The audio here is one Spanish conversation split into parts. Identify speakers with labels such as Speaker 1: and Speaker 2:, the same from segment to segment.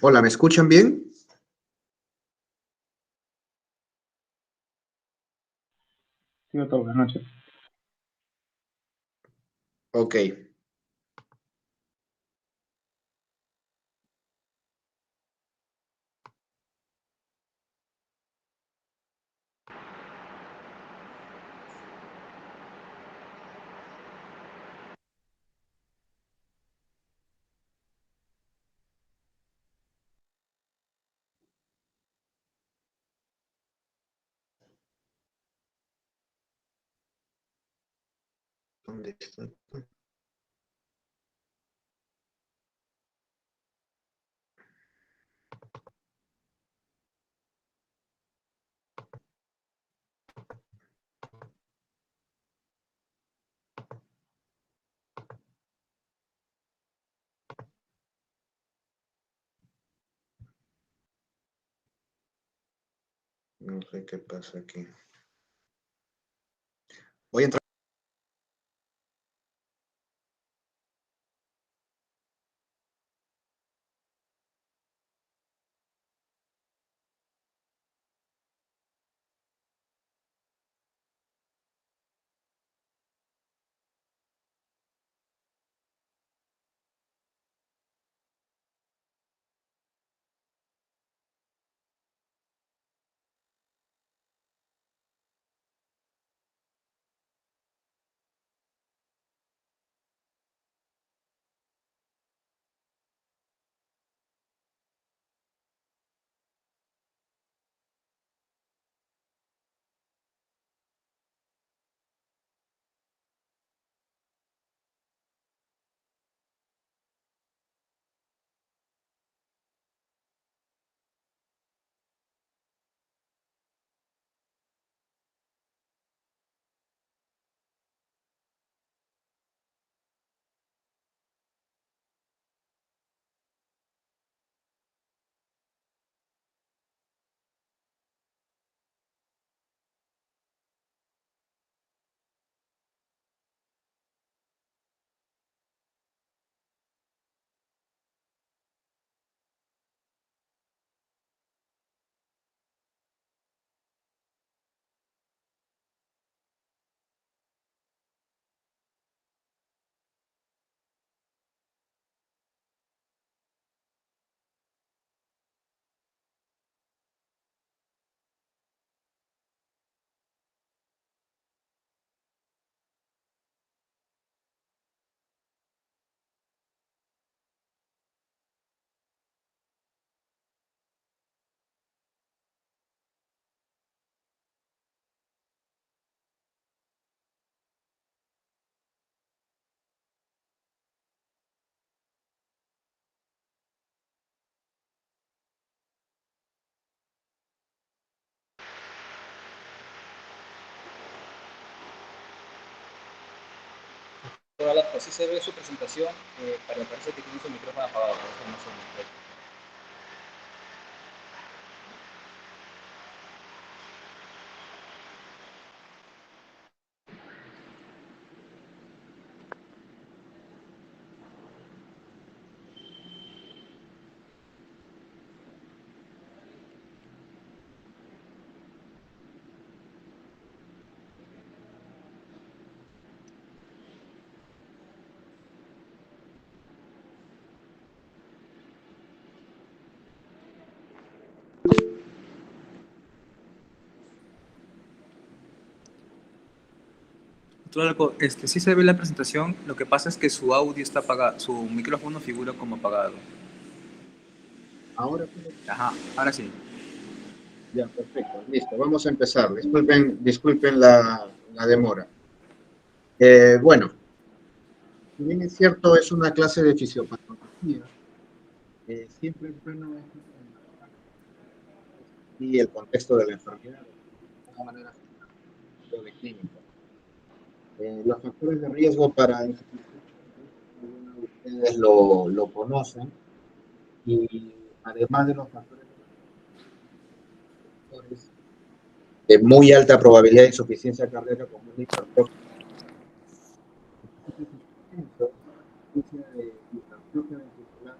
Speaker 1: Hola, ¿me escuchan bien?
Speaker 2: Sí, doctor, buenas noches.
Speaker 1: Ok. ¿Dónde está? No sé qué pasa aquí. Voy a entrar.
Speaker 3: Así se ve su presentación, pero parece que tiene su micrófono apagado, por eso no se muestra. Claro, sí se ve la presentación, lo que pasa es que su audio está apagado, su micrófono figura como apagado.
Speaker 1: Ahora sí.
Speaker 3: Ajá, ahora sí.
Speaker 1: Ya, perfecto. Listo, vamos a empezar. Disculpen la demora. Bueno, si bien es cierto, es una clase de fisiopatología, siempre es bueno y el contexto de la enfermedad, de una manera de clínica. Los factores de riesgo para insuficiencia, algunos de ustedes lo conocen, y además de los factores de muy alta probabilidad de insuficiencia cardíaca como una hipertrofia, de hipertrofia ventricular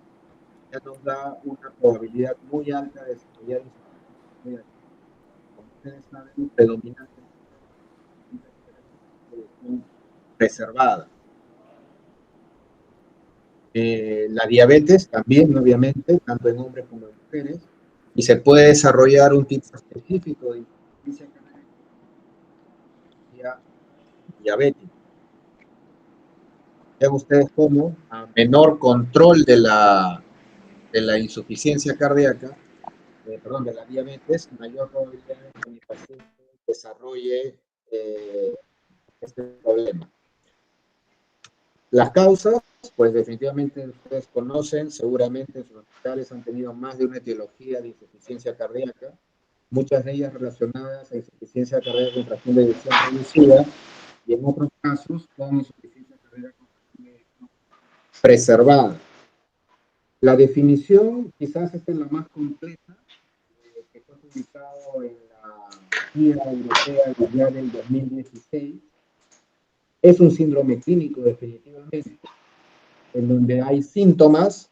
Speaker 1: ya nos da una probabilidad muy alta de desarrollar insuficiencia cardíaca. Como ustedes saben, predominantemente preservada. La diabetes también, obviamente, tanto en hombres como en mujeres, y se puede desarrollar un tipo específico de insuficiencia cardíaca diabética. Vean ustedes cómo, a menor control de la insuficiencia cardíaca, de la diabetes, mayor probabilidad de que mi paciente desarrolle este problema. Las causas, pues definitivamente ustedes conocen, seguramente en sus hospitales han tenido más de una etiología de insuficiencia cardíaca, muchas de ellas relacionadas a insuficiencia cardíaca con fracción de eyección reducida, y en otros casos con insuficiencia cardíaca con fracción de eyección preservada. La definición quizás esta es la más completa, que fue publicado en la Guía Europea ya del 2016. Es un síndrome clínico definitivamente, en donde hay síntomas,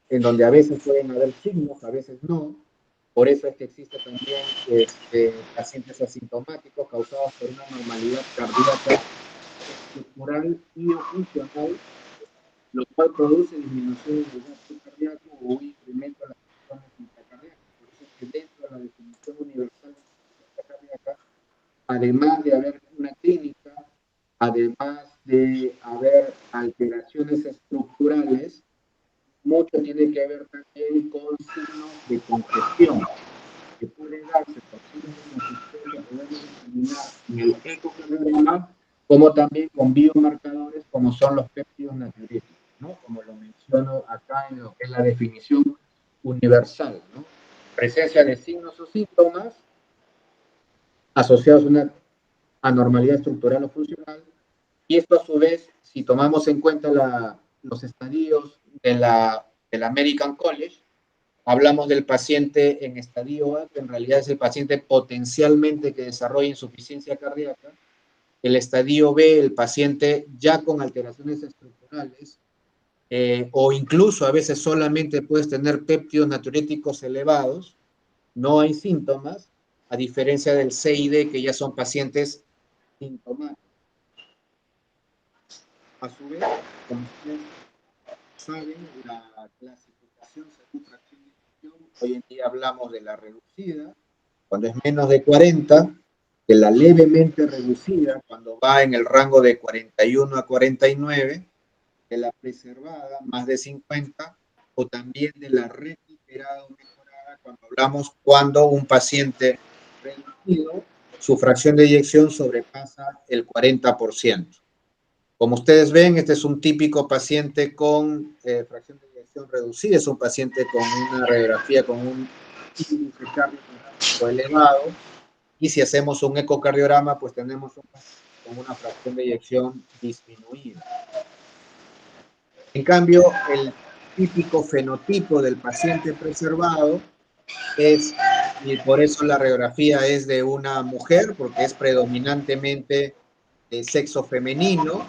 Speaker 1: en donde a veces pueden haber signos, a veces no. Por eso es que existe también pacientes asintomáticos causados por una normalidad cardíaca estructural y o funcional, lo cual produce disminución del gasto cardíaco o un incremento de las funciones intracardíacas. Por eso es que dentro de la definición universal de insuficiencia cardíaca, además de haber una clínica, además de haber alteraciones estructurales, mucho tiene que ver también con signos de congestión, que puede darse por signos de congestión que podemos determinar en el ecocardiograma, como también con biomarcadores como son los péptidos natriuréticos, ¿no? Como lo menciono acá en lo que es la definición universal, ¿no? Presencia de signos o síntomas asociados a una anormalidad estructural o funcional, y esto a su vez, si tomamos en cuenta los estadios del American College, hablamos del paciente en estadio A, que en realidad es el paciente potencialmente que desarrolla insuficiencia cardíaca. El estadio B, el paciente ya con alteraciones estructurales, o incluso a veces solamente puedes tener péptidos natriuréticos elevados, no hay síntomas, a diferencia del C y D, que ya son pacientes sintomáticos. A su vez, como ustedes saben, la clasificación según fracción de eyección, hoy en día hablamos de la reducida, cuando es menos de 40, de la levemente reducida, cuando va en el rango de 41 a 49, de la preservada, más de 50, o también de la recuperada o mejorada, cuando un paciente reducido, su fracción de eyección sobrepasa el 40%. Como ustedes ven, este es un típico paciente con fracción de eyección reducida, es un paciente con una radiografía con un índice cardíaco elevado, y si hacemos un ecocardiograma, pues tenemos un paciente con una fracción de eyección disminuida. En cambio, el típico fenotipo del paciente preservado es, y por eso la radiografía es de una mujer, porque es predominantemente de sexo femenino,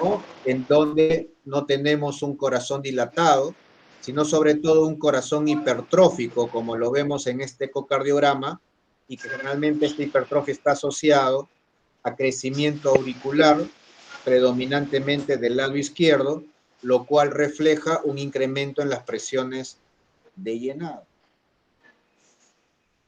Speaker 1: ¿no? En donde no tenemos un corazón dilatado, sino sobre todo un corazón hipertrófico, como lo vemos en este ecocardiograma, y que generalmente esta hipertrofia está asociado a crecimiento auricular, predominantemente del lado izquierdo, lo cual refleja un incremento en las presiones de llenado.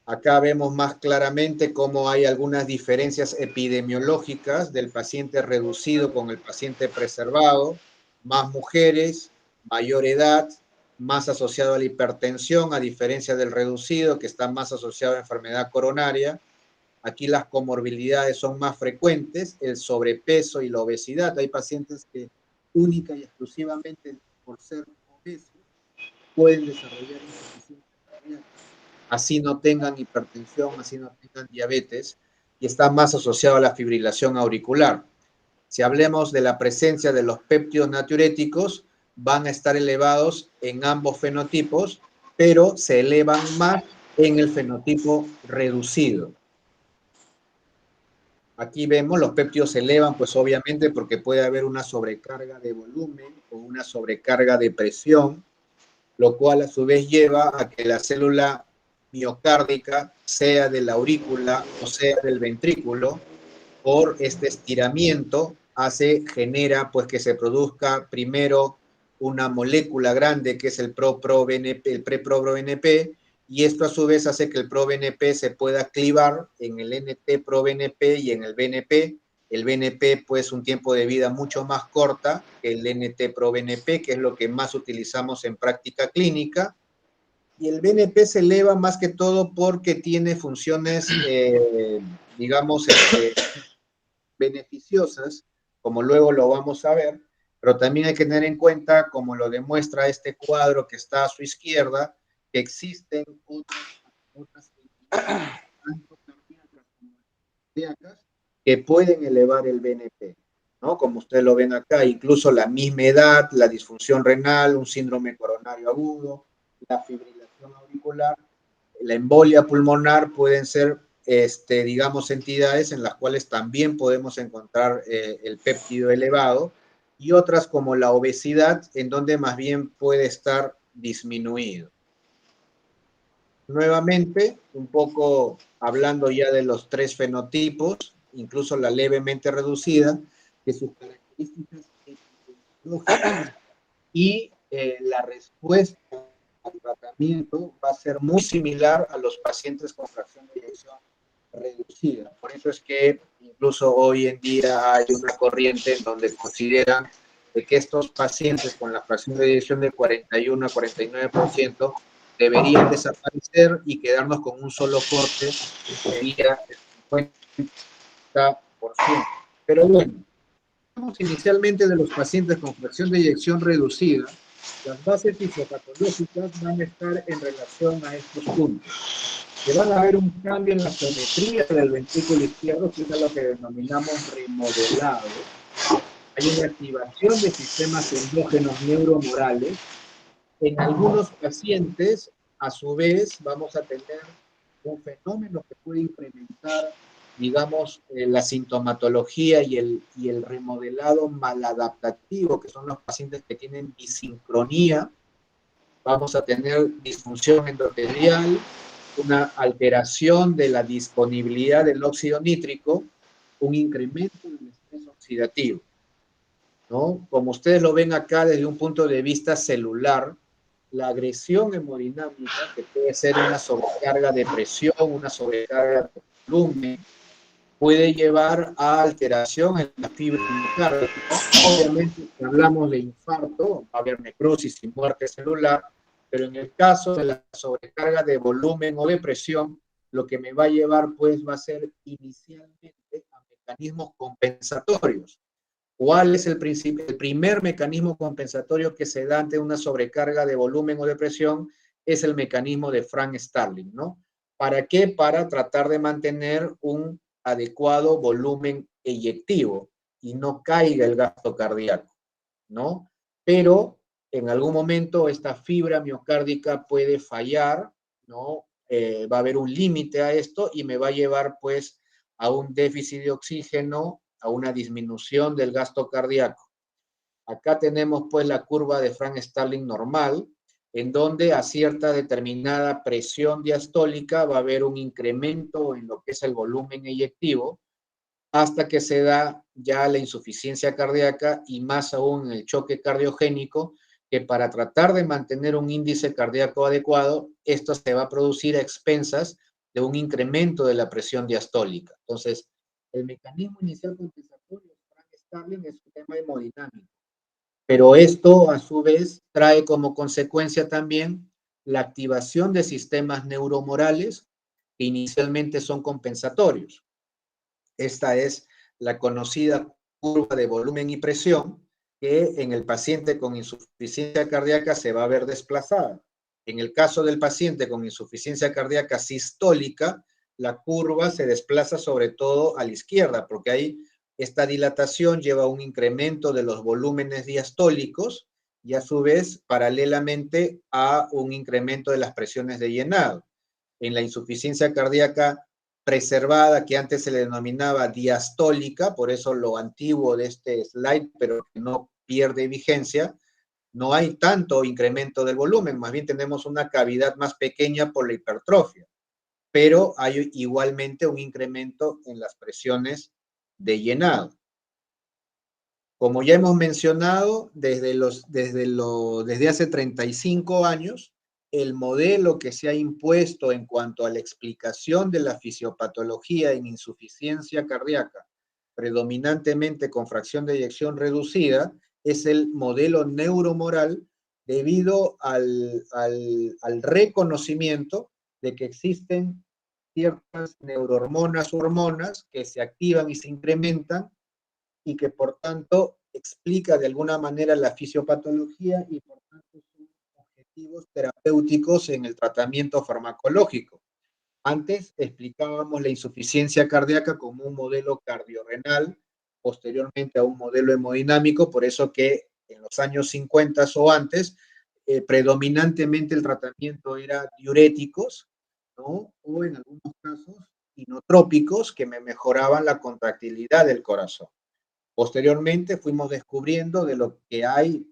Speaker 1: Acá vemos más claramente cómo hay algunas diferencias epidemiológicas del paciente reducido con el paciente preservado, más mujeres, mayor edad, más asociado a la hipertensión, a diferencia del reducido, que está más asociado a enfermedad coronaria. Aquí las comorbilidades son más frecuentes, el sobrepeso y la obesidad. Hay pacientes que única y exclusivamente por ser obesos pueden desarrollar insuficiencia cardíaca, así no tengan hipertensión, así no tengan diabetes, y está más asociado a la fibrilación auricular. Si hablemos de la presencia de los péptidos natriuréticos, van a estar elevados en ambos fenotipos, pero se elevan más en el fenotipo reducido. Aquí vemos los péptidos se elevan, pues obviamente porque puede haber una sobrecarga de volumen o una sobrecarga de presión, lo cual a su vez lleva a que la célula miocárdica, sea de la aurícula o sea del ventrículo, por este estiramiento, genera pues que se produzca primero una molécula grande que es el pre-proBNP, y esto a su vez hace que el proBNP se pueda clivar en el NT-proBNP y en el BNP. El BNP pues un tiempo de vida mucho más corta que el NT-proBNP, que es lo que más utilizamos en práctica clínica. Y el BNP se eleva más que todo porque tiene funciones, digamos, beneficiosas, como luego lo vamos a ver, pero también hay que tener en cuenta, como lo demuestra este cuadro que está a su izquierda, que existen otras entidades, tanto cardíacas como cardíacas, que pueden elevar el BNP, ¿no? Como ustedes lo ven acá, incluso la misma edad, la disfunción renal, un síndrome coronario agudo, la fibrilación auricular, la embolia pulmonar pueden ser, digamos, entidades en las cuales también podemos encontrar el péptido elevado, y otras como la obesidad, en donde más bien puede estar disminuido. Nuevamente, un poco hablando ya de los tres fenotipos, incluso la levemente reducida, de sus características epidemiológicas y la respuesta al tratamiento va a ser muy similar a los pacientes con fracción de eyección reducida. Por eso es que incluso hoy en día hay una corriente en donde consideran que estos pacientes con la fracción de eyección de 41 a 49% deberían desaparecer y quedarnos con un solo corte que sería el 50%. Pero bueno, hablamos inicialmente de los pacientes con fracción de eyección reducida. Las bases fisiopatológicas van a estar en relación a estos puntos. Que van a haber un cambio en la geometría del ventrículo izquierdo, que es lo que denominamos remodelado. Hay una activación de sistemas endógenos neuromorales. En algunos pacientes, a su vez, vamos a tener un fenómeno que puede incrementar, digamos, la sintomatología y el remodelado maladaptativo, que son los pacientes que tienen disincronía. Vamos a tener disfunción endotelial, una alteración de la disponibilidad del óxido nítrico, un incremento del estrés oxidativo, ¿no? Como ustedes lo ven acá desde un punto de vista celular, la agresión hemodinámica, que puede ser una sobrecarga de presión, una sobrecarga de volumen, puede llevar a alteración en la fibra miocárdica. Obviamente, si hablamos de infarto, va a haber necrosis y muerte celular, pero en el caso de la sobrecarga de volumen o de presión, lo que me va a llevar, pues, va a ser inicialmente a mecanismos compensatorios. ¿Cuál es el primer mecanismo compensatorio que se da ante una sobrecarga de volumen o de presión? Es el mecanismo de Frank-Starling, ¿no? ¿Para qué? Para tratar de mantener un adecuado volumen eyectivo y no caiga el gasto cardíaco, ¿no? Pero en algún momento esta fibra miocárdica puede fallar, ¿no? Va a haber un límite a esto y me va a llevar pues a un déficit de oxígeno, a una disminución del gasto cardíaco. Acá tenemos pues la curva de Frank-Starling normal, en donde a cierta determinada presión diastólica va a haber un incremento en lo que es el volumen eyectivo, hasta que se da ya la insuficiencia cardíaca y más aún en el choque cardiogénico, que para tratar de mantener un índice cardíaco adecuado, esto se va a producir a expensas de un incremento de la presión diastólica. Entonces, el mecanismo inicial compensatorio de Frank Starling es un tema hemodinámico, pero esto a su vez trae como consecuencia también la activación de sistemas neuromorales que inicialmente son compensatorios. Esta es la conocida curva de volumen y presión que en el paciente con insuficiencia cardíaca se va a ver desplazada. En el caso del paciente con insuficiencia cardíaca sistólica, la curva se desplaza sobre todo a la izquierda, porque ahí esta dilatación lleva a un incremento de los volúmenes diastólicos y a su vez paralelamente a un incremento de las presiones de llenado. En la insuficiencia cardíaca preservada, que antes se le denominaba diastólica, por eso lo antiguo de este slide, pero que no pierde vigencia, no hay tanto incremento del volumen, más bien tenemos una cavidad más pequeña por la hipertrofia, pero hay igualmente un incremento en las presiones de llenado. Como ya hemos mencionado, desde hace 35 años, el modelo que se ha impuesto en cuanto a la explicación de la fisiopatología en insuficiencia cardíaca, predominantemente con fracción de eyección reducida, es el modelo neuromoral debido al reconocimiento de que existen ciertas neurohormonas o hormonas que se activan y se incrementan y que por tanto explica de alguna manera la fisiopatología y por tanto sus objetivos terapéuticos en el tratamiento farmacológico. Antes explicábamos la insuficiencia cardíaca como un modelo cardiorrenal, posteriormente a un modelo hemodinámico, por eso que en los años 50 o antes, predominantemente el tratamiento era diuréticos, ¿no? O en algunos casos inotrópicos que me mejoraban la contractilidad del corazón. Posteriormente fuimos descubriendo de lo que hay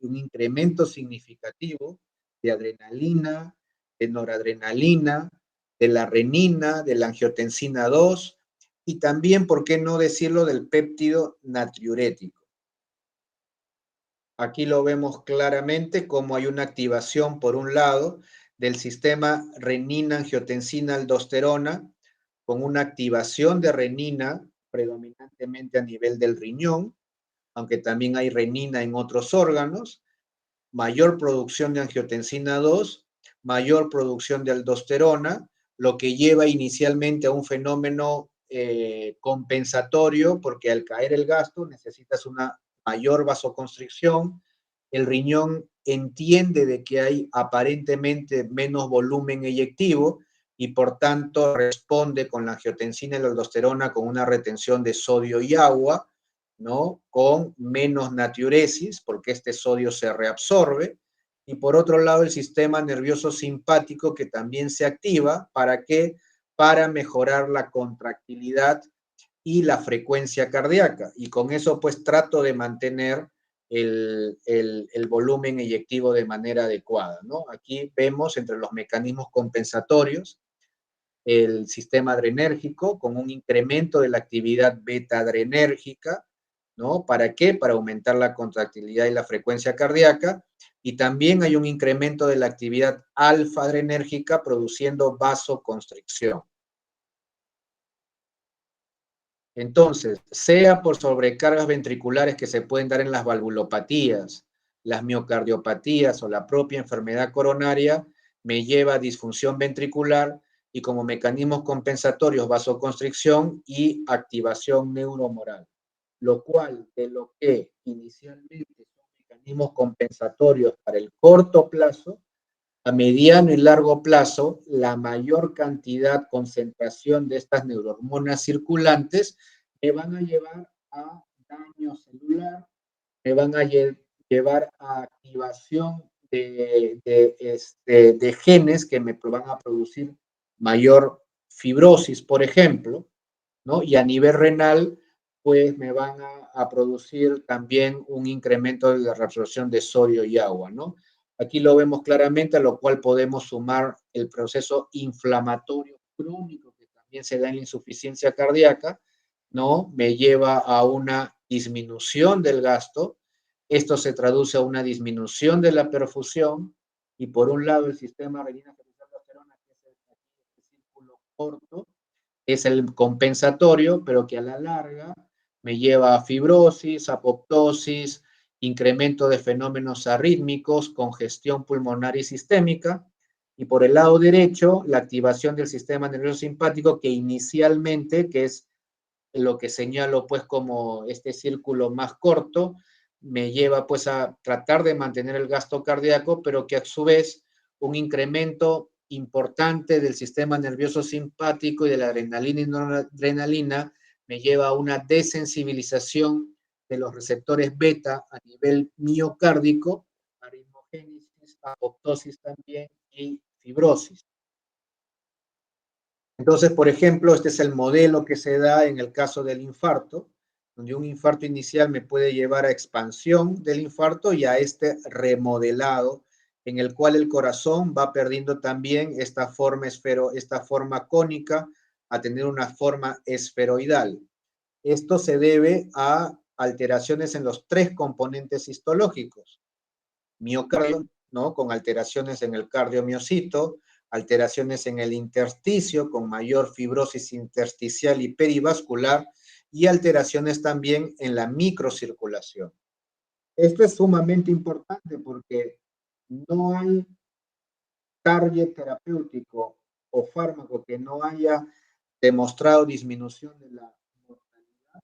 Speaker 1: un incremento significativo de adrenalina, de noradrenalina, de la renina, de la angiotensina 2 y también, ¿por qué no decirlo?, del péptido natriurético. Aquí lo vemos claramente como hay una activación, por un lado, del sistema renina-angiotensina-aldosterona, con una activación de renina predominantemente a nivel del riñón, aunque también hay renina en otros órganos, mayor producción de angiotensina 2, mayor producción de aldosterona, lo que lleva inicialmente a un fenómeno compensatorio, porque al caer el gasto necesitas una mayor vasoconstricción, el riñón entiende de que hay aparentemente menos volumen eyectivo y por tanto responde con la angiotensina y la aldosterona con una retención de sodio y agua, ¿no? Con menos natriuresis, porque este sodio se reabsorbe, y por otro lado el sistema nervioso simpático que también se activa, ¿para qué? Para mejorar la contractilidad y la frecuencia cardíaca, y con eso pues trato de mantener el volumen eyectivo de manera adecuada, ¿no? Aquí vemos entre los mecanismos compensatorios el sistema adrenérgico con un incremento de la actividad beta-adrenérgica, ¿no? ¿Para qué? Para aumentar la contractilidad y la frecuencia cardíaca, y también hay un incremento de la actividad alfa-adrenérgica produciendo vasoconstricción. Entonces, sea por sobrecargas ventriculares que se pueden dar en las valvulopatías, las miocardiopatías o la propia enfermedad coronaria, me lleva a disfunción ventricular y como mecanismos compensatorios vasoconstricción y activación neuromoral, lo cual de lo que inicialmente son mecanismos compensatorios para el corto plazo, a mediano y largo plazo, la mayor cantidad, concentración de estas neurohormonas circulantes me van a llevar a daño celular, me van a llevar a activación de genes que me van a producir mayor fibrosis, por ejemplo, ¿no? Y a nivel renal, pues me van a producir también un incremento de la reabsorción de sodio y agua, ¿no? Aquí lo vemos claramente, a lo cual podemos sumar el proceso inflamatorio crónico que también se da en la insuficiencia cardíaca, ¿no? Me lleva a una disminución del gasto. Esto se traduce a una disminución de la perfusión y por un lado el sistema renina-angiotensina-aldosterona, que es el círculo corto es el compensatorio, pero que a la larga me lleva a fibrosis, apoptosis, incremento de fenómenos arrítmicos, congestión pulmonar y sistémica. Y por el lado derecho, la activación del sistema nervioso simpático, que inicialmente, que es lo que señalo pues como este círculo más corto, me lleva pues a tratar de mantener el gasto cardíaco, pero que a su vez un incremento importante del sistema nervioso simpático y de la adrenalina y noradrenalina me lleva a una desensibilización de los receptores beta a nivel miocárdico, aritmogénesis, apoptosis también y fibrosis. Entonces, por ejemplo, este es el modelo que se da en el caso del infarto, donde un infarto inicial me puede llevar a expansión del infarto y a este remodelado, en el cual el corazón va perdiendo también esta forma cónica a tener una forma esferoidal. Esto se debe a alteraciones en los tres componentes histológicos. Miocardio, ¿no? Con alteraciones en el cardiomiocito, alteraciones en el intersticio con mayor fibrosis intersticial y perivascular y alteraciones también en la microcirculación. Esto es sumamente importante porque no hay target terapéutico o fármaco que no haya demostrado disminución de la mortalidad,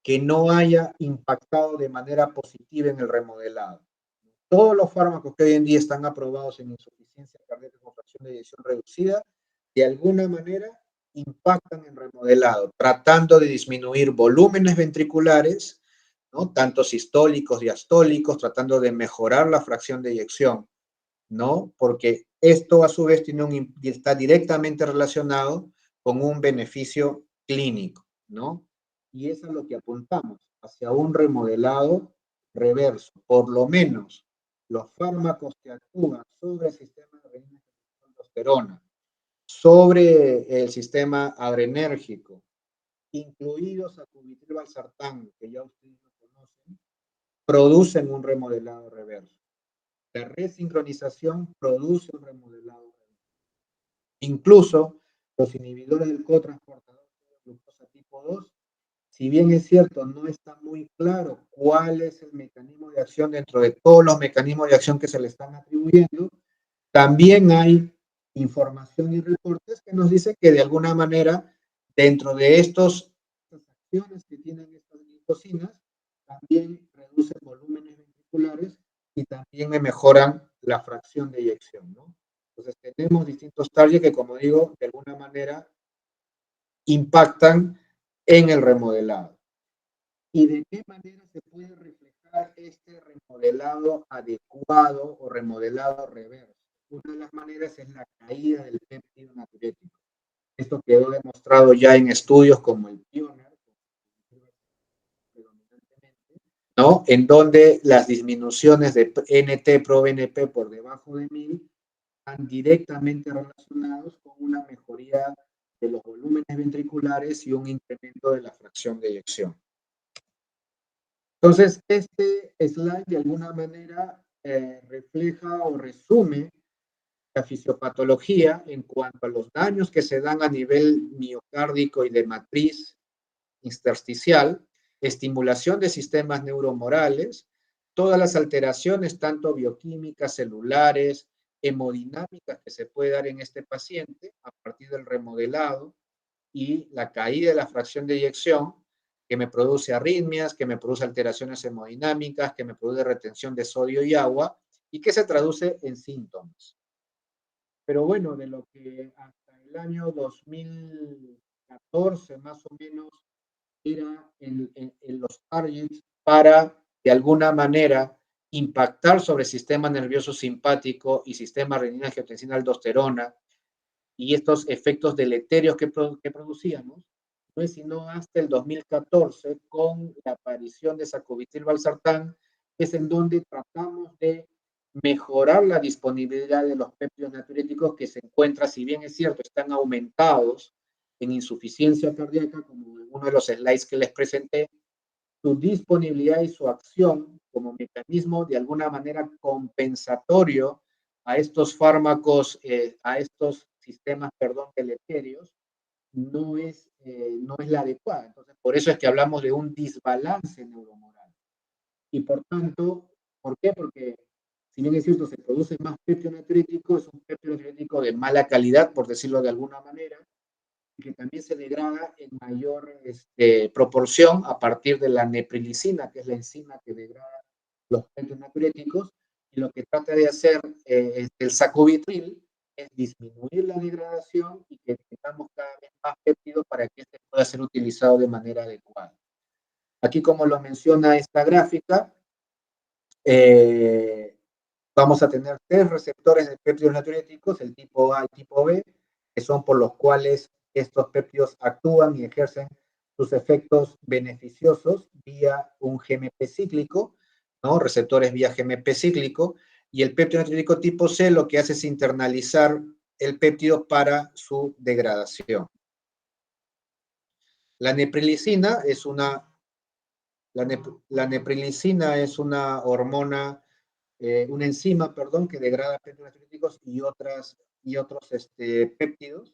Speaker 1: que no haya impactado de manera positiva en el remodelado. Todos los fármacos que hoy en día están aprobados en insuficiencia cardíaca con fracción de eyección reducida, de alguna manera impactan en remodelado, tratando de disminuir volúmenes ventriculares, ¿no? Tanto sistólicos, diastólicos, tratando de mejorar la fracción de eyección, ¿no? Porque esto a su vez está directamente relacionado con un beneficio clínico, ¿no? Y eso es lo que apuntamos, hacia un remodelado reverso, por lo menos los fármacos que actúan sobre el sistema de aldosterona, sobre el sistema adrenérgico, incluidos sacubitril valsartán, que ya ustedes lo conocen, producen un remodelado reverso. La resincronización produce un remodelado reverso. Incluso los inhibidores del cotransportador de glucosa tipo 2, si bien es cierto, no está muy claro cuál es el mecanismo de acción dentro de todos los mecanismos de acción que se le están atribuyendo, también hay información y reportes que nos dicen que de alguna manera, dentro de estas acciones que tienen estas glicosinas, también reducen volúmenes ventriculares y también me mejoran la fracción de eyección, ¿no? Entonces tenemos distintos targets que, como digo, de alguna manera impactan en el remodelado. ¿Y de qué manera se puede reflejar este remodelado adecuado o remodelado reverso? Una de las maneras es la caída del péptido natriúretico. Esto quedó demostrado ya en estudios como el Pioneer, ¿no? En donde las disminuciones de NT-proBNP por debajo de 1000 están directamente relacionados con una mejoría de los volúmenes ventriculares y un incremento de la fracción de eyección. Entonces, este slide de alguna manera refleja o resume la fisiopatología en cuanto a los daños que se dan a nivel miocárdico y de matriz intersticial, estimulación de sistemas neuromorales, todas las alteraciones, tanto bioquímicas, celulares, hemodinámicas que se puede dar en este paciente a partir del remodelado y la caída de la fracción de eyección, que me produce arritmias, que me produce alteraciones hemodinámicas, que me produce retención de sodio y agua y que se traduce en síntomas. Pero bueno, de lo que hasta el año 2014 más o menos era en los targets para, de alguna manera, impactar sobre el sistema nervioso simpático y sistema renina-angiotensina-aldosterona y estos efectos deleterios que producíamos, no es sino hasta el 2014 con la aparición de sacubitril valsartán, que es en donde tratamos de mejorar la disponibilidad de los péptidos natriúrticos que se encuentran, si bien es cierto, están aumentados en insuficiencia cardíaca, como en uno de los slides que les presenté, su disponibilidad y su acción como mecanismo de alguna manera compensatorio a estos fármacos, a estos sistemas, deleterios, no es la adecuada. Entonces, por eso es que hablamos de un desbalance neuromoral. Y por tanto, ¿por qué? Porque si bien es cierto, se produce más péptido natriúretico, es un péptido natriúretico de mala calidad, por decirlo de alguna manera, y que también se degrada en mayor proporción a partir de la neprilicina, que es la enzima que degrada los péptidos natriúrticos, y lo que trata de hacer el sacubitril es disminuir la degradación y que tengamos cada vez más péptido para que este pueda ser utilizado de manera adecuada. Aquí, como lo menciona esta gráfica, vamos a tener 3 receptores de péptidos natriúrticos, el tipo A y tipo B, que son por los cuales estos péptidos actúan y ejercen sus efectos beneficiosos vía un GMP cíclico, ¿no? Receptores vía GMP cíclico, y el péptido natriúrtico tipo C lo que hace es internalizar el péptido para su degradación. La neprilicina es una hormona, una enzima, que degrada péptidos natriúrticos y otros péptidos,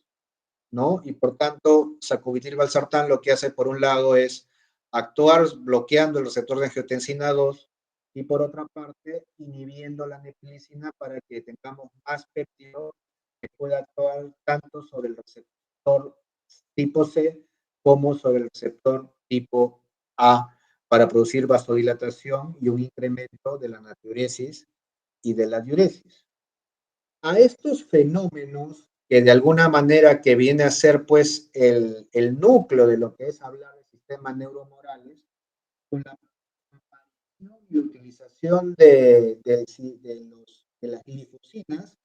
Speaker 1: ¿no? Y por tanto, sacubitril/valsartán lo que hace por un lado es actuar bloqueando el receptor de angiotensina 2 y por otra parte inhibiendo la neprilicina para que tengamos más péptidos que pueda actuar tanto sobre el receptor tipo C como sobre el receptor tipo A para producir vasodilatación y un incremento de la natriuresis y de la diuresis. A estos fenómenos, que de alguna manera que viene a ser pues el núcleo de lo que es hablar de sistemas neuromorales, con la aparición y utilización de las glifosinas,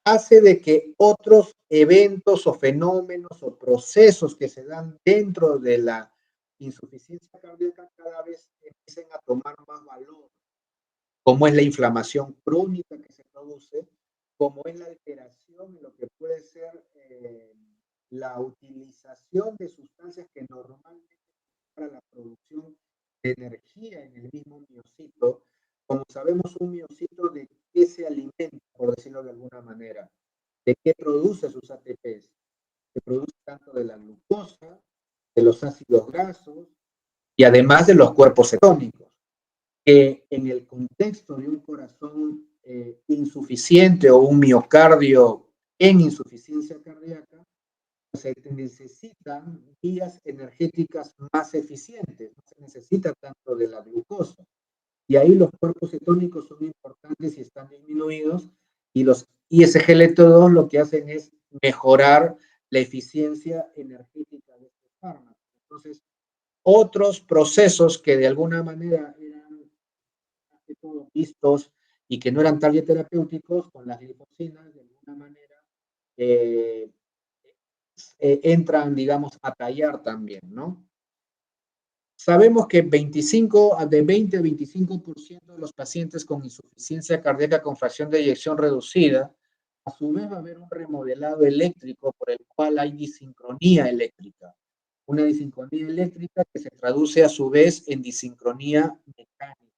Speaker 1: hace de que otros eventos o fenómenos o procesos que se dan dentro de la insuficiencia cardíaca cada vez empiecen a tomar más valor, como es la inflamación crónica que se produce, como es la alteración en lo que puede ser la utilización de sustancias que normalmente para la producción de energía en el mismo miocito. Como sabemos, un miocito de qué se alimenta, por decirlo de alguna manera, de qué produce sus ATPs. Se produce tanto de la glucosa, de los ácidos grasos y además de los cuerpos cetónicos, que en el contexto de un corazón insuficiente o un miocardio en insuficiencia cardíaca, se necesitan vías energéticas más eficientes, no se necesita tanto de la glucosa. Y ahí los cuerpos cetónicos son importantes y están disminuidos, y los ISGLT2 lo que hacen es mejorar la eficiencia energética de estos fármacos. Entonces, otros procesos que de alguna manera eran vistos y que no eran tal vez terapéuticos, con las glifosinas, de alguna manera, entran, digamos, a tallar también, ¿no? Sabemos que de 20 a 25% de los pacientes con insuficiencia cardíaca con fracción de eyección reducida, a su vez va a haber un remodelado eléctrico por el cual hay disincronía eléctrica. Una disincronía eléctrica que se traduce a su vez en disincronía mecánica,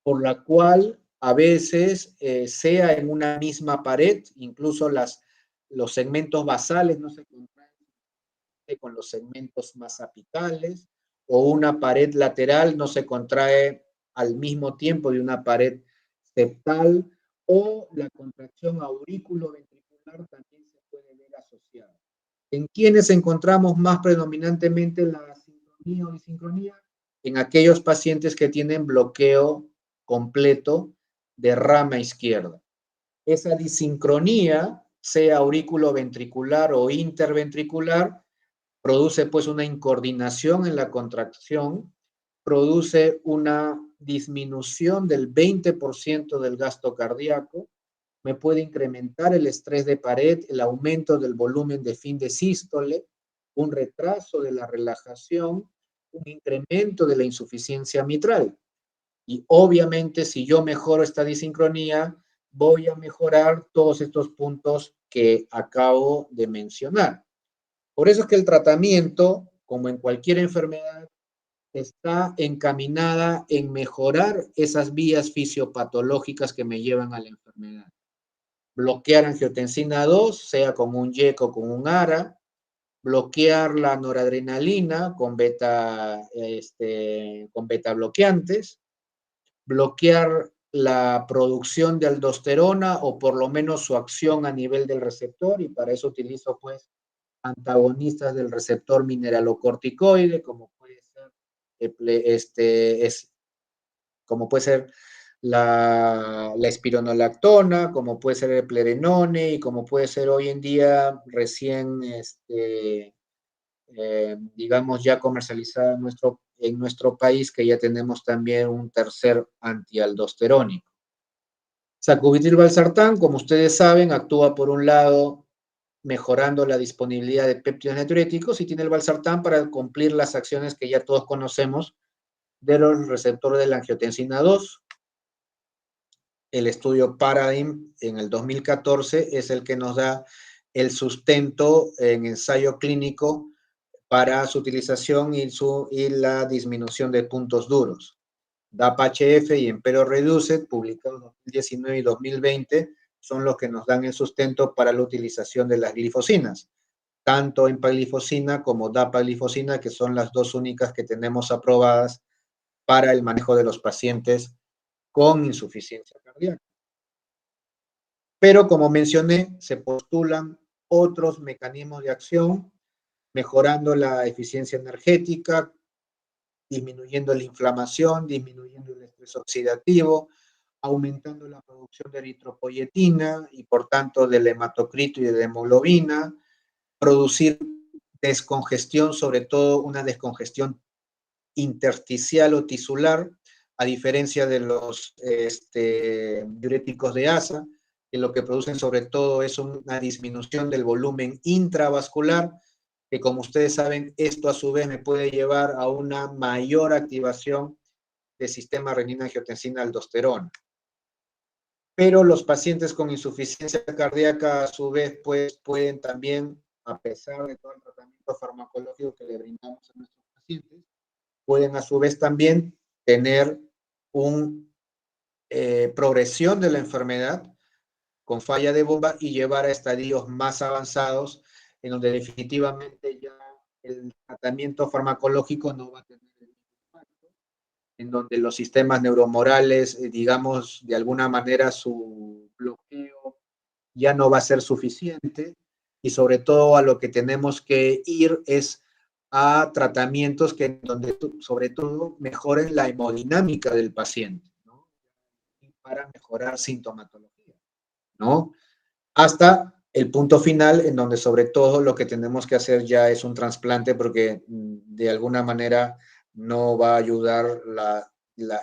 Speaker 1: por la cual a veces sea en una misma pared, incluso los segmentos basales no se contraen con los segmentos más apicales, o una pared lateral no se contrae al mismo tiempo de una pared septal, o la contracción aurículo-ventricular también se puede ver asociada. ¿En quiénes encontramos más predominantemente la sincronía o disincronía? En aquellos pacientes que tienen bloqueo completo de rama izquierda. Esa disincronía, sea aurículo-ventricular o interventricular, produce pues una incoordinación en la contracción, produce una disminución del 20% del gasto cardíaco, me puede incrementar el estrés de pared, el aumento del volumen de fin de sístole, un retraso de la relajación, un incremento de la insuficiencia mitral. Y obviamente si yo mejoro esta disincronía, voy a mejorar todos estos puntos que acabo de mencionar. Por eso es que el tratamiento, como en cualquier enfermedad, está encaminada en mejorar esas vías fisiopatológicas que me llevan a la enfermedad. bloquear angiotensina 2, sea con un YEC o con un ARA, bloquear la noradrenalina con beta bloqueantes, bloquear la producción de aldosterona o por lo menos su acción a nivel del receptor, y para eso utilizo pues antagonistas del receptor mineralocorticoide, como puede ser la espironolactona, como puede ser el plerenone, y como puede ser hoy en día recién, digamos, ya comercializada en nuestro país, que ya tenemos también un tercer antialdosterónico. Sacubitril/valsartán, como ustedes saben, actúa por un lado mejorando la disponibilidad de péptidos natriuréticos, y tiene el valsartán para cumplir las acciones que ya todos conocemos de los receptores de la angiotensina 2. El estudio Paradigm en el 2014 es el que nos da el sustento en ensayo clínico para su utilización y la disminución de puntos duros. DAPA-HF y Empero Reduced, publicados en 2019 y 2020, son los que nos dan el sustento para la utilización de las glifosinas, tanto empaglifosina como dapaglifosina, que son las dos únicas que tenemos aprobadas para el manejo de los pacientes con insuficiencia cardíaca. Pero, como mencioné, se postulan otros mecanismos de acción, mejorando la eficiencia energética, disminuyendo la inflamación, disminuyendo el estrés oxidativo, aumentando la producción de eritropoyetina y, por tanto, del hematocrito y de la hemoglobina, producir descongestión, sobre todo una descongestión intersticial o tisular, a diferencia de los diuréticos de ASA, que lo que producen sobre todo es una disminución del volumen intravascular, que, como ustedes saben, esto a su vez me puede llevar a una mayor activación del sistema renina-angiotensina-aldosterona. Pero los pacientes con insuficiencia cardíaca, a su vez, pues, pueden también, a pesar de todo el tratamiento farmacológico que le brindamos a nuestros pacientes, pueden a su vez también tener una progresión de la enfermedad con falla de bomba y llevar a estadios más avanzados, en donde definitivamente ya el tratamiento farmacológico no va a tener el mismo impacto, en donde los sistemas neuromorales, digamos, de alguna manera su bloqueo ya no va a ser suficiente, y sobre todo a lo que tenemos que ir es a tratamientos donde sobre todo mejoren la hemodinámica del paciente, ¿no? Y para mejorar sintomatología, ¿no? Hasta el punto final, en donde sobre todo lo que tenemos que hacer ya es un trasplante, porque de alguna manera no va a ayudar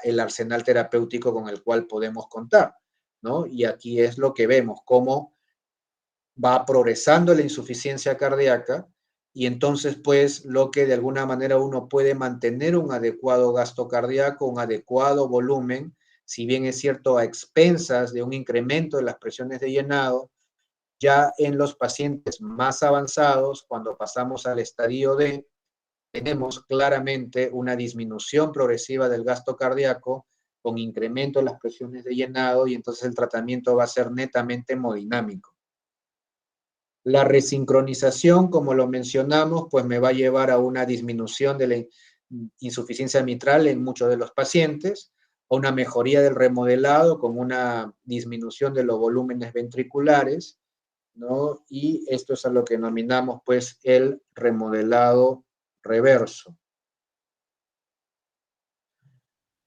Speaker 1: el arsenal terapéutico con el cual podemos contar, ¿no? Y aquí es lo que vemos, cómo va progresando la insuficiencia cardíaca, y entonces pues lo que de alguna manera uno puede mantener un adecuado gasto cardíaco, un adecuado volumen, si bien es cierto a expensas de un incremento de las presiones de llenado. Ya en los pacientes más avanzados, cuando pasamos al estadio D, tenemos claramente una disminución progresiva del gasto cardíaco con incremento de las presiones de llenado, y entonces el tratamiento va a ser netamente hemodinámico. La resincronización, como lo mencionamos, pues me va a llevar a una disminución de la insuficiencia mitral en muchos de los pacientes, a una mejoría del remodelado con una disminución de los volúmenes ventriculares, ¿no? Y esto es a lo que denominamos pues el remodelado reverso.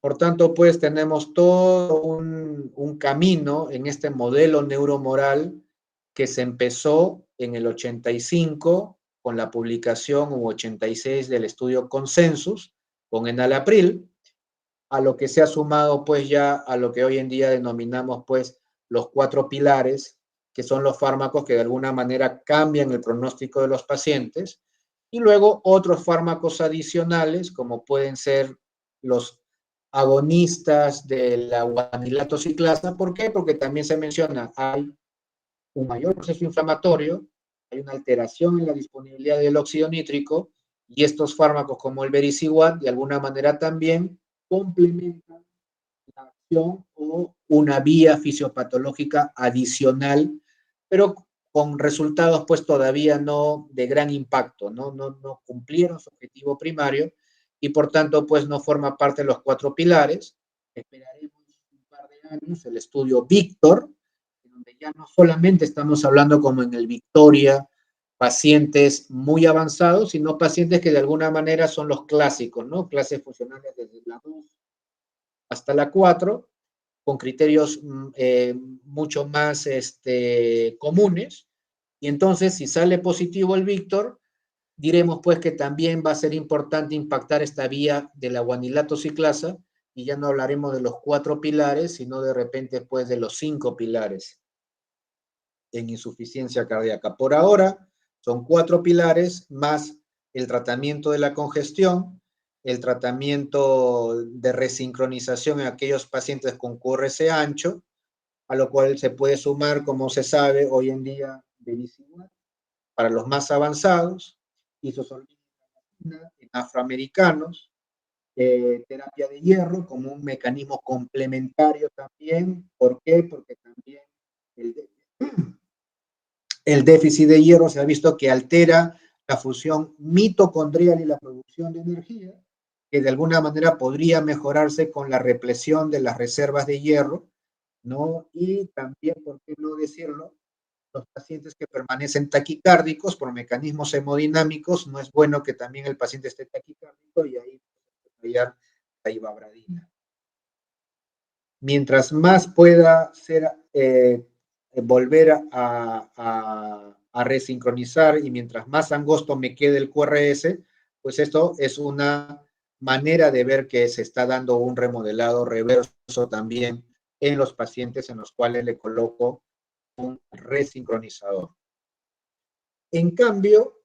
Speaker 1: Por tanto, pues tenemos todo un camino en este modelo neuromoral que se empezó en el 85 con la publicación, u 86, del estudio Consensus con enalapril, a lo que se ha sumado pues ya a lo que hoy en día denominamos pues los 4 pilares, que son los fármacos que de alguna manera cambian el pronóstico de los pacientes, y luego otros fármacos adicionales, como pueden ser los agonistas de la guanilato ciclasa. ¿Por qué? Porque también se menciona, hay un mayor proceso inflamatorio, hay una alteración en la disponibilidad del óxido nítrico, y estos fármacos como el vericiguat de alguna manera también complementan la acción o una vía fisiopatológica adicional, pero con resultados pues todavía no de gran impacto, no cumplieron su objetivo primario y por tanto pues no forma parte de los 4 pilares. Esperaremos un par de años el estudio Víctor, donde ya no solamente estamos hablando como en el Victoria, pacientes muy avanzados, sino pacientes que de alguna manera son los clásicos, ¿no? Clases funcionales desde la 2 hasta la 4, con criterios mucho más comunes. Y entonces, si sale positivo el Víctor, diremos pues que también va a ser importante impactar esta vía de la guanilato ciclasa y ya no hablaremos de los 4 pilares, sino de repente pues de los 5 pilares en insuficiencia cardíaca. Por ahora son 4 pilares más el tratamiento de la congestión, el tratamiento de resincronización en aquellos pacientes con QRS ancho, a lo cual se puede sumar, como se sabe, hoy en día Vericiguat para los más avanzados, isosolvina en afroamericanos, terapia de hierro como un mecanismo complementario también. ¿Por qué? Porque también el déficit de hierro se ha visto que altera la función mitocondrial y la producción de energía, que de alguna manera podría mejorarse con la represión de las reservas de hierro, ¿no? Y también, ¿por qué no decirlo? Los pacientes que permanecen taquicárdicos por mecanismos hemodinámicos, no es bueno que también el paciente esté taquicárdico y ahí desarrollar la ivabradina. Mientras más pueda ser volver a resincronizar y mientras más angosto me quede el QRS, pues esto es una manera de ver que se está dando un remodelado reverso también en los pacientes en los cuales le coloco un resincronizador. En cambio,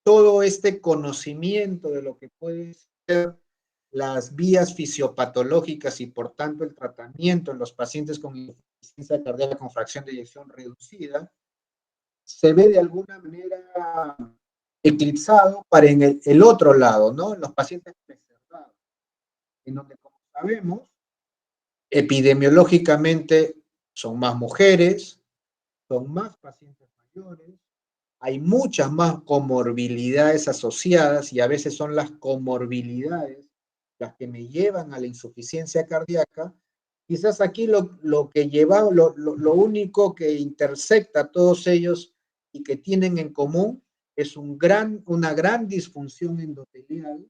Speaker 1: todo este conocimiento de lo que puede ser las vías fisiopatológicas y por tanto el tratamiento en los pacientes con insuficiencia cardíaca con fracción de eyección reducida, se ve de alguna manera eclipsado para en el otro lado, ¿no? En los pacientes preservados, en donde, como sabemos, epidemiológicamente son más mujeres, son más pacientes mayores, hay muchas más comorbilidades asociadas y a veces son las comorbilidades las que me llevan a la insuficiencia cardíaca. Quizás aquí lo que lleva, lo único que intersecta a todos ellos y que tienen en común es una gran disfunción endotelial,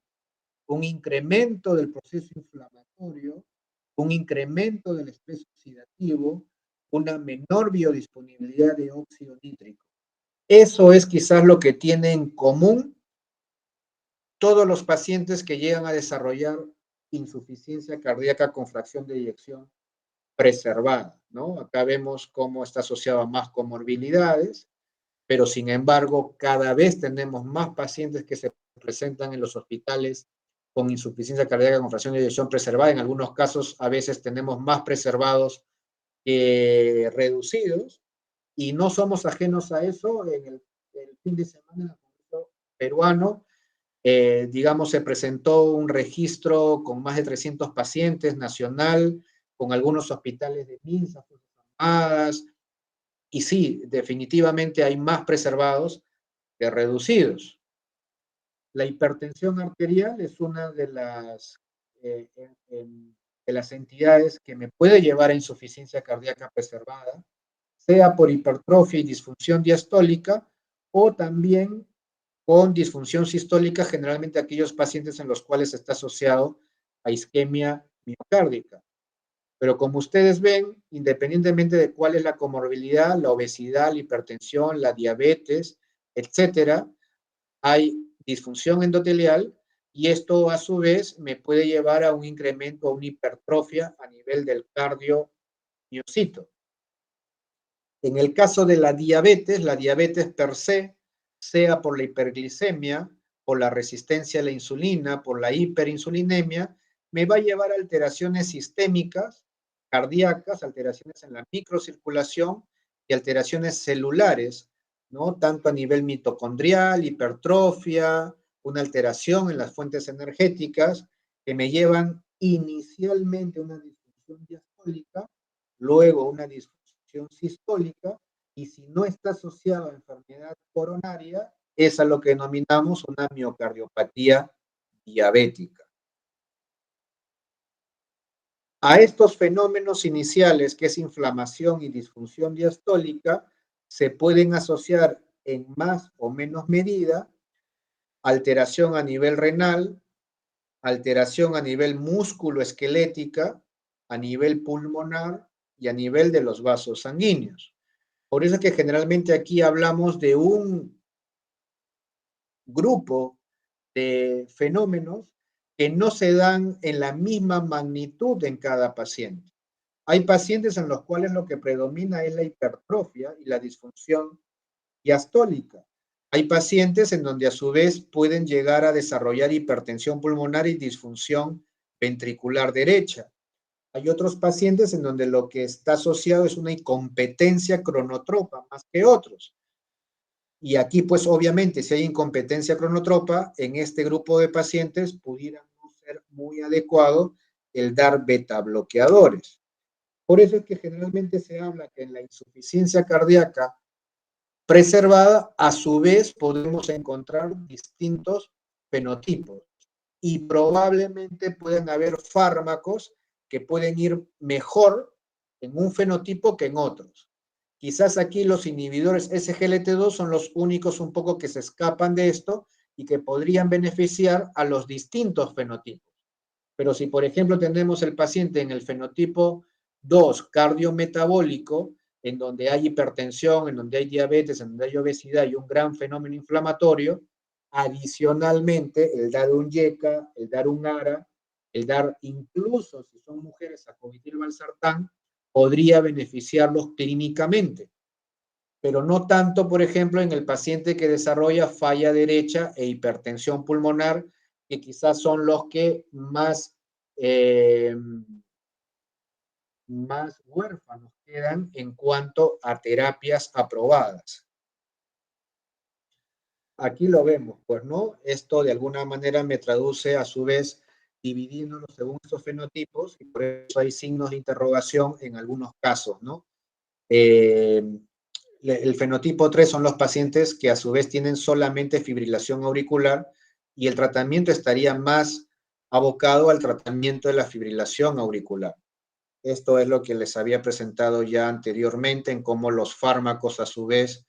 Speaker 1: un incremento del proceso inflamatorio, un incremento del estrés oxidativo, una menor biodisponibilidad de óxido nítrico. Eso es quizás lo que tiene en común todos los pacientes que llegan a desarrollar insuficiencia cardíaca con fracción de eyección preservada, ¿no? Acá vemos cómo está asociado a más comorbilidades, pero sin embargo, cada vez tenemos más pacientes que se presentan en los hospitales con insuficiencia cardíaca con fracción de eyección preservada. En algunos casos, a veces tenemos más preservados que reducidos, y no somos ajenos a eso. En el fin de semana, en el Congreso peruano, digamos, se presentó un registro con más de 300 pacientes nacional, con algunos hospitales de MINSA, Fuerzas Armadas, y sí, definitivamente hay más preservados que reducidos. La hipertensión arterial es una de las entidades que me puede llevar a insuficiencia cardíaca preservada, sea por hipertrofia y disfunción diastólica o también con disfunción sistólica, generalmente aquellos pacientes en los cuales está asociado a isquemia miocárdica. Pero como ustedes ven, independientemente de cuál es la comorbilidad, la obesidad, la hipertensión, la diabetes, etcétera, hay disfunción endotelial y esto a su vez me puede llevar a un incremento, a una hipertrofia a nivel del cardiomiocito. En el caso de la diabetes per se, sea por la hiperglicemia, por la resistencia a la insulina, por la hiperinsulinemia, me va a llevar a alteraciones sistémicas, cardíacas, alteraciones en la microcirculación y alteraciones celulares, ¿no? Tanto a nivel mitocondrial, hipertrofia, una alteración en las fuentes energéticas que me llevan inicialmente a una disfunción disfunción diastólica, luego una disfunción sistólica, y si no está asociado a enfermedad coronaria, es a lo que denominamos una miocardiopatía diabética. A estos fenómenos iniciales, que es inflamación y disfunción diastólica, se pueden asociar en más o menos medida alteración a nivel renal, alteración a nivel músculo-esquelética, a nivel pulmonar y a nivel de los vasos sanguíneos. Por eso es que generalmente aquí hablamos de un grupo de fenómenos que no se dan en la misma magnitud en cada paciente. Hay pacientes en los cuales lo que predomina es la hipertrofia y la disfunción diastólica. Hay pacientes en donde a su vez pueden llegar a desarrollar hipertensión pulmonar y disfunción ventricular derecha. Hay otros pacientes en donde lo que está asociado es una incompetencia cronotropa más que otros. Y aquí, pues obviamente, si hay incompetencia cronotropa, en este grupo de pacientes pudiera no ser muy adecuado el dar beta bloqueadores. Por eso es que generalmente se habla que en la insuficiencia cardíaca preservada, a su vez, podemos encontrar distintos fenotipos y probablemente pueden haber fármacos que pueden ir mejor en un fenotipo que en otros. Quizás aquí los inhibidores SGLT2 son los únicos un poco que se escapan de esto y que podrían beneficiar a los distintos fenotipos. Pero si, por ejemplo, tenemos el paciente en el fenotipo 2 cardiometabólico, en donde hay hipertensión, en donde hay diabetes, en donde hay obesidad y un gran fenómeno inflamatorio, adicionalmente el dar un YECA, el dar un ARA, el dar incluso si son mujeres acobitil-valsartán, podría beneficiarlos clínicamente, pero no tanto, por ejemplo, en el paciente que desarrolla falla derecha e hipertensión pulmonar, que quizás son los que más huérfanos quedan en cuanto a terapias aprobadas. Aquí lo vemos, pues, ¿no? Esto de alguna manera me traduce a su vez dividiéndolo según estos fenotipos y por eso hay signos de interrogación en algunos casos, ¿no? El fenotipo 3 son los pacientes que a su vez tienen solamente fibrilación auricular y el tratamiento estaría más abocado al tratamiento de la fibrilación auricular. Esto es lo que les había presentado ya anteriormente en cómo los fármacos a su vez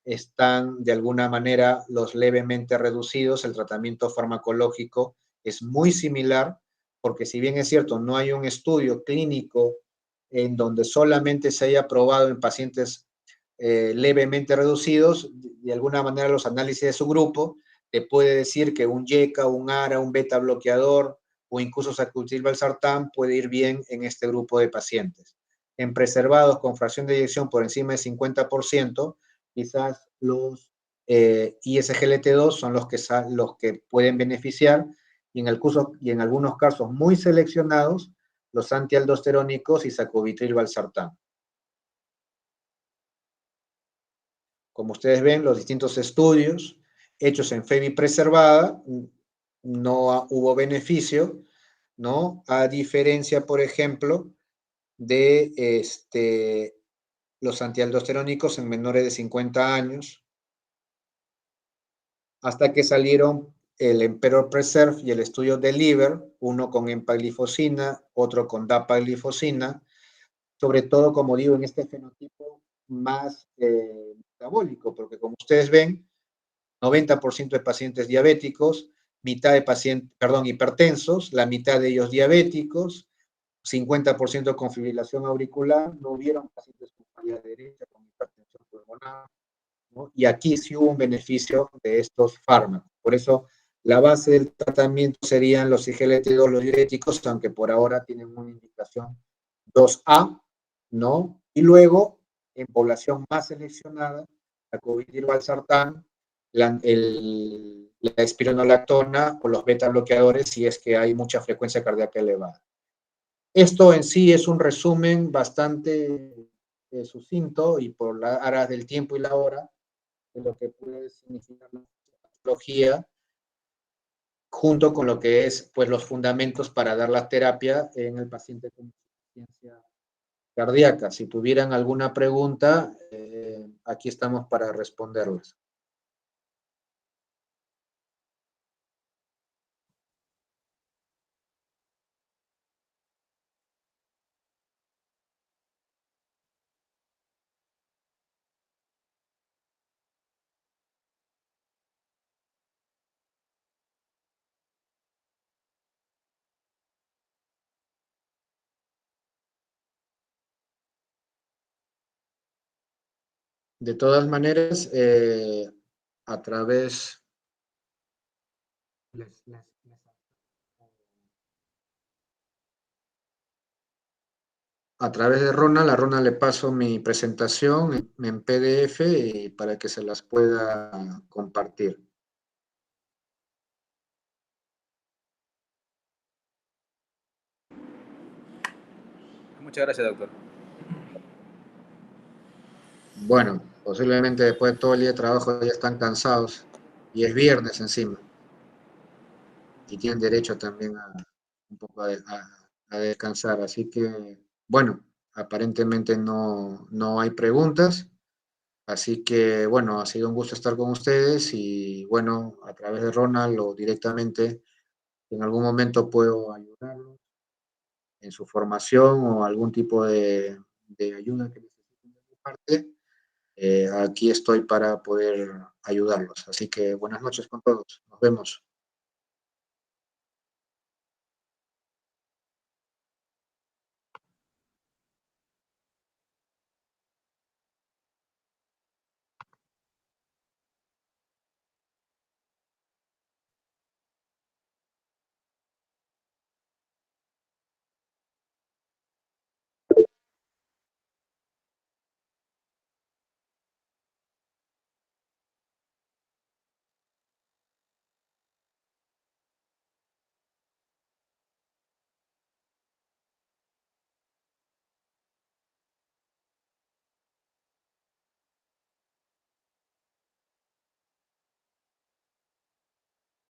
Speaker 1: están de alguna manera los levemente reducidos. El tratamiento farmacológico es muy similar porque si bien es cierto, no hay un estudio clínico en donde solamente se haya probado en pacientes levemente reducidos, de alguna manera los análisis de su grupo te puede decir que un YECA, un ARA, un beta bloqueador o incluso sacubitril/valsartán puede ir bien en este grupo de pacientes. En preservados con fracción de eyección por encima del 50%, quizás los ISGLT2 son los que pueden beneficiar y en algunos casos muy seleccionados los antialdosterónicos y sacubitril/valsartán. Como ustedes ven, los distintos estudios hechos en FEBI preservada no hubo beneficio, ¿no? A diferencia, por ejemplo, de los antialdosterónicos en menores de 50 años, hasta que salieron el Emperor Preserve y el estudio de Liver, uno con empaglifosina, otro con dapaglifosina, sobre todo, como digo, en este fenotipo más metabólico, porque como ustedes ven, 90% de pacientes diabéticos, mitad de pacientes, hipertensos, la mitad de ellos diabéticos, 50% con fibrilación auricular, no hubieron pacientes con falla derecha, con hipertensión pulmonar, ¿no? Y aquí sí hubo un beneficio de estos fármacos. Por eso la base del tratamiento serían los IGLT2, los diuréticos, aunque por ahora tienen una indicación 2A, ¿no? Y luego, en población más seleccionada, la sacubitril/valsartán, la espironolactona o los beta bloqueadores si es que hay mucha frecuencia cardíaca elevada. Esto en sí es un resumen bastante sucinto y por la aras del tiempo y la hora de lo que puede significar la patología junto con lo que es pues los fundamentos para dar la terapia en el paciente con insuficiencia cardíaca. Si tuvieran alguna pregunta, aquí estamos para responderlas. De todas maneras, a través de Ronald, a Ronald le paso mi presentación en PDF para que se las pueda compartir.
Speaker 3: Muchas gracias, doctor.
Speaker 1: Bueno, posiblemente después de todo el día de trabajo ya están cansados y es viernes encima. Y tienen derecho también un poco a descansar. Así que, bueno, aparentemente no hay preguntas. Así que, bueno, ha sido un gusto estar con ustedes y, bueno, a través de Ronald o directamente, en algún momento puedo ayudarlos en su formación o algún tipo de ayuda que necesiten de mi parte. Aquí estoy para poder ayudarlos. Así que buenas noches con todos. Nos vemos.